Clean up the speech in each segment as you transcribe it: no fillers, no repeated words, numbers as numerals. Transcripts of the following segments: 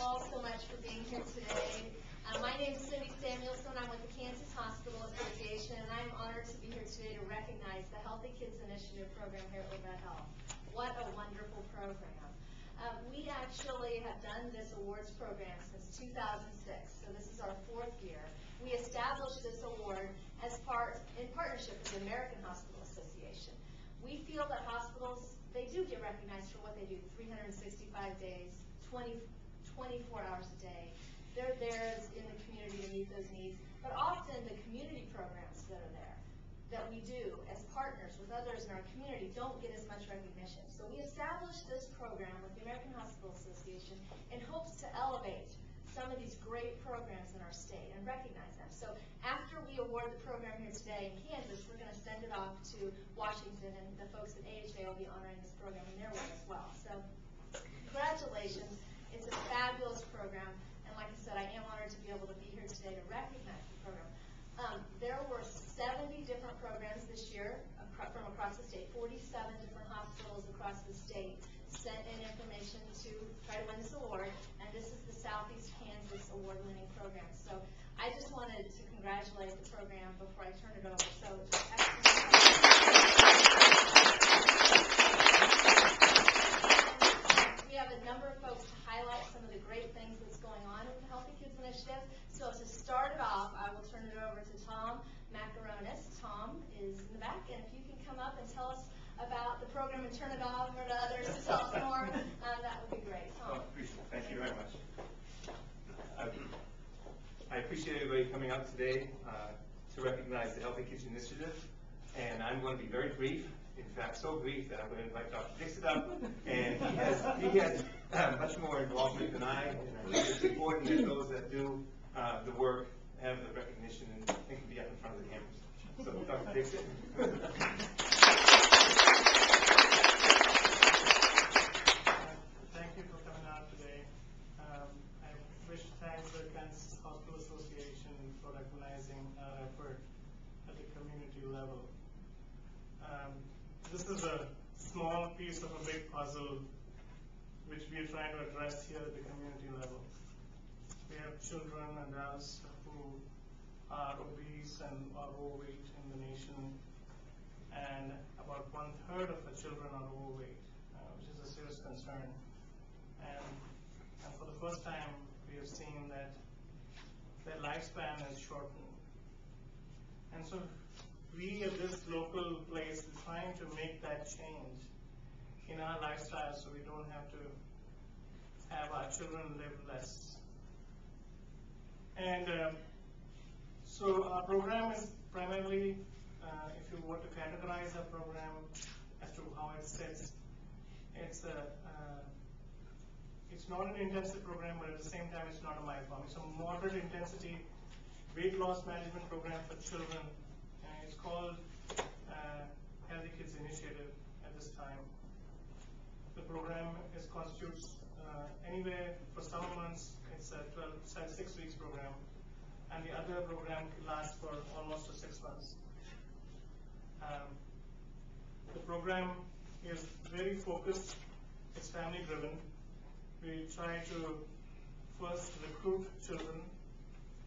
all so much for being here today. My name is Cindy Samuelson. I'm with the Kansas Hospital Association, and I'm honored to be here today to recognize the Healthy Kids Initiative program here at Labette Health. What a wonderful program. We actually have done this awards program since 2006, so this is our 4th year. We established this award in partnership with the American Hospital Association. We feel that hospitals, they do get recognized for what they do 365 days, 24 hours a day. They're there in the community to meet those needs, but often the community programs that are there, that we do as partners with others in our community, don't get as much recognition. So we established this program with the American Hospital Association in hopes to elevate some of these great programs in our state and recognize them. So after we award the program here today in Kansas, we're going to send it off to Washington, and the folks at AHA will be honoring this program in their way as well. So congratulations. It's a fabulous program, and like I said, I am honored to be able to be here today to recognize the program. There were 70 different programs this year from across the state. 47 different hospitals across the state sent in information to try to win this award, and this is the Southeast Kansas award-winning program. So I just wanted to congratulate the program before I turn it over. So just excellent. We have a number of folks to highlight some of the great things that's going on with the Healthy Kids Initiative. So to start it off, I will turn it over to Tom Macaronis. Tom is in the back, and if you can come up and tell us about the program and turn it over to others to tell us more, that would be great. Tom. Thank you very much. I appreciate everybody coming out today to recognize the Healthy Kids Initiative, and I'm going to be very brief. In fact, so brief that I'm going to invite Dr. Dixon up, and he has much more involvement than I, and I think it's important that those that do the work have the recognition and can be up in front of the cameras. So, Dr. Dixon. Thank you for coming out today. I wish to thank the Kansas Hospital Association for recognizing our effort at the community level. This is a small piece of a big puzzle which we are trying to address here at the community level. We have children and adults who are obese and are overweight in the nation, and about 1/3 of the children are overweight, which is a serious concern. And for the first time, we have seen that their lifespan is shortened. And so we at this local place are trying to make that change in our lifestyle so we don't have to have our children live less. And so our program is primarily, if you were to categorize our program as to how it sits, it's not an intensive program, but at the same time it's not a myofarm. It's a moderate intensity weight loss management program for children. It's called Healthy Kids Initiative at this time. The program constitutes anywhere for summer months. It's a 6 weeks program, and the other program lasts for almost 6 months. The program is very focused. It's family driven. We try to first recruit children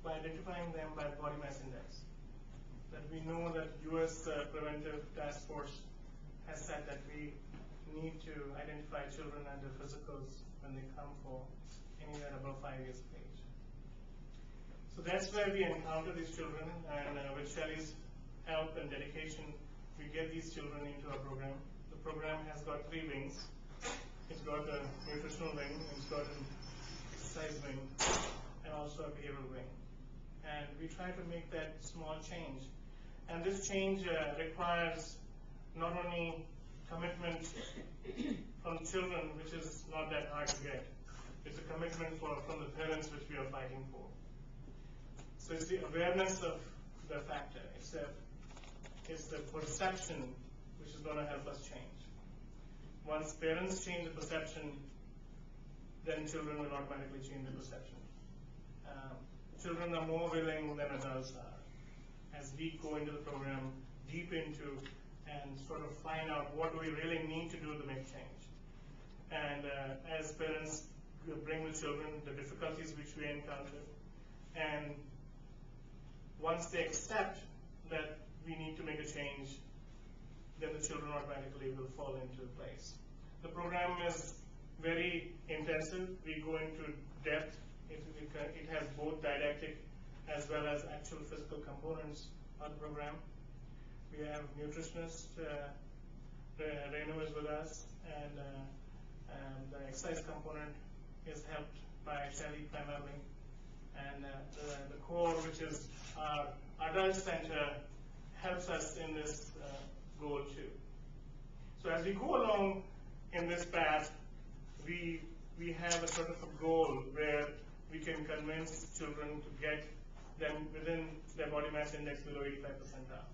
by identifying them by body mass index. That we know that U.S. Preventive Task Force has said that we need to identify children and their physicals when they come for anywhere above 5 years of age. So that's where we encounter these children, and with Shelley's help and dedication, we get these children into our program. The program has got 3 wings. It's got a nutritional wing, it's got an exercise wing, and also a behavioral wing. And we try to make that small change. And this change requires not only commitment from children, which is not that hard to get. It's a commitment from the parents, which we are fighting for. So it's the awareness of the factor. It's the perception which is going to help us change. Once parents change the perception, then children will automatically change the perception. Children are more willing than adults are. As we go into the program, deep into and sort of find out what do we really need to do to make change. And as parents bring the children, the difficulties which we encounter, and once they accept that we need to make a change, then the children automatically will fall into place. The program is very intensive. We go into depth. It has both didactic as well as actual physical components of the program. We have nutritionist, Renu is with us, and the exercise component is helped by Shelly primarily. And the core, which is our adult center, helps us in this goal too. So as we go along in this path, we have a sort of a goal where we can convince children to get them within their body mass index below 85% down.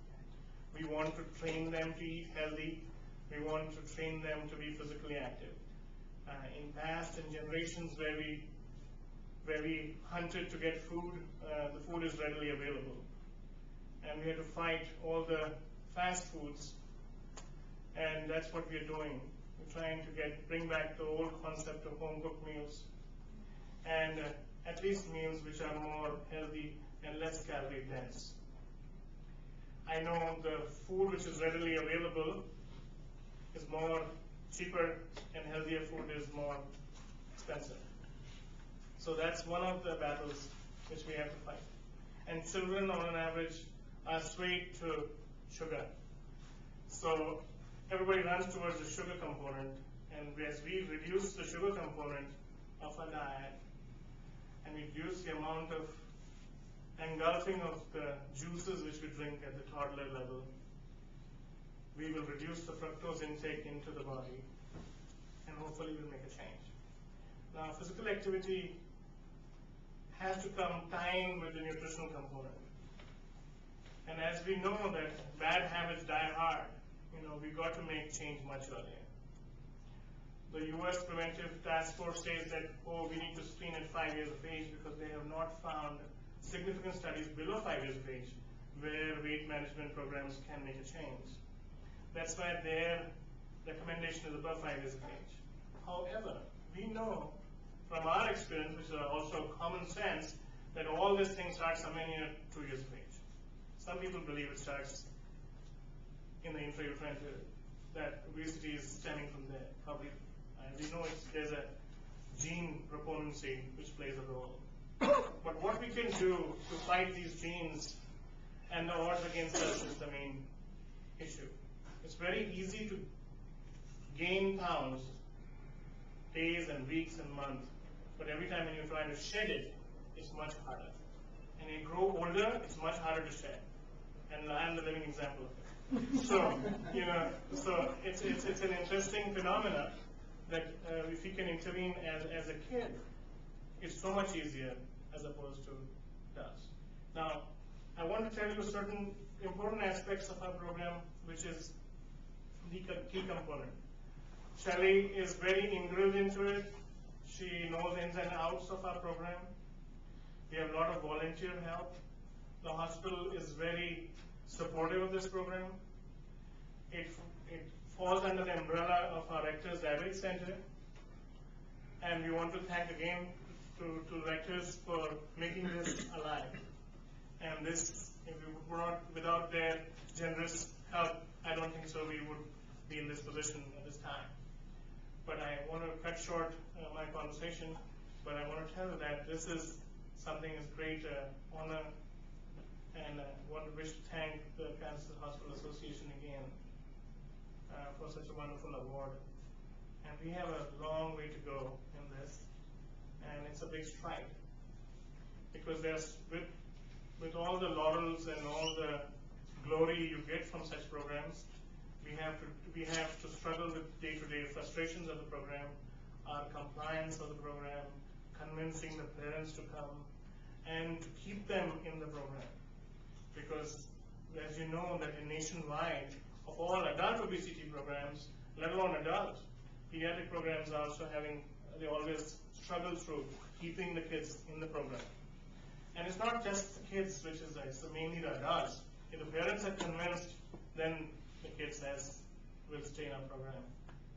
We want to train them to eat healthy. We want to train them to be physically active. In past and generations where we hunted to get food, the food is readily available. And we had to fight all the fast foods, and that's what we are doing. We're trying to bring back the old concept of home cooked meals, and at least meals which are more healthy and less calorie dense. I know the food which is readily available is more cheaper, and healthier food is more expensive. So that's one of the battles which we have to fight. And children on an average are swayed to sugar. So everybody runs towards the sugar component, and as we reduce the sugar component of our diet and reduce the amount of engulfing of the juices which we drink at the toddler level, we will reduce the fructose intake into the body, and hopefully we'll make a change. Now, physical activity has to come tying with the nutritional component. And as we know that bad habits die hard, we got to make change much earlier. The U.S. Preventive Task Force says that, we need to screen at 5 years of age because they have not found significant studies below 5 years of age where weight management programs can make a change. That's why their recommendation is above 5 years of age. However, we know from our experience, which is also common sense, that all this thing starts somewhere near 2 years of age. Some people believe it starts in the intrauterine period, that obesity is stemming from there. Probably, we know there's a gene proponency which plays a role. But what we can do to fight these genes and the odds against us is the main issue. It's very easy to gain pounds days and weeks and months, but every time when you're trying to shed it, it's much harder. And you grow older, it's much harder to shed. And I'm the living example of it. So, so it's an interesting phenomena that if you can intervene as a kid, it's so much easier as opposed to does. Now, I want to tell you certain important aspects of our program, which is the key component. Shelly is very ingrained into it. She knows ins and outs of our program. We have a lot of volunteer help. The hospital is very supportive of this program. It falls under the umbrella of our Rector's Diabetes Center. And we want to thank again to Rectors for making this alive. And this, if we were not, without their generous help, I don't think so we would be in this position at this time. But I want to cut short my conversation, but I want to tell you that this is something is great honor, and I want to wish to thank the Cancer Hospital Association again for such a wonderful award. And we have a long way to go in this, and it's a big stride, because there's with all the laurels and all the glory you get from such programs, we have to struggle with day-to-day frustrations of the program, our compliance of the program, convincing the parents to come, and to keep them in the program. Because as you know that nationwide, of all adult obesity programs, let alone adult, pediatric programs are also they always struggle through keeping the kids in the program. And it's not just the kids, which is it's mainly the adults. If the parents are convinced, then the kids will stay in our program,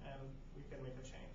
and we can make a change.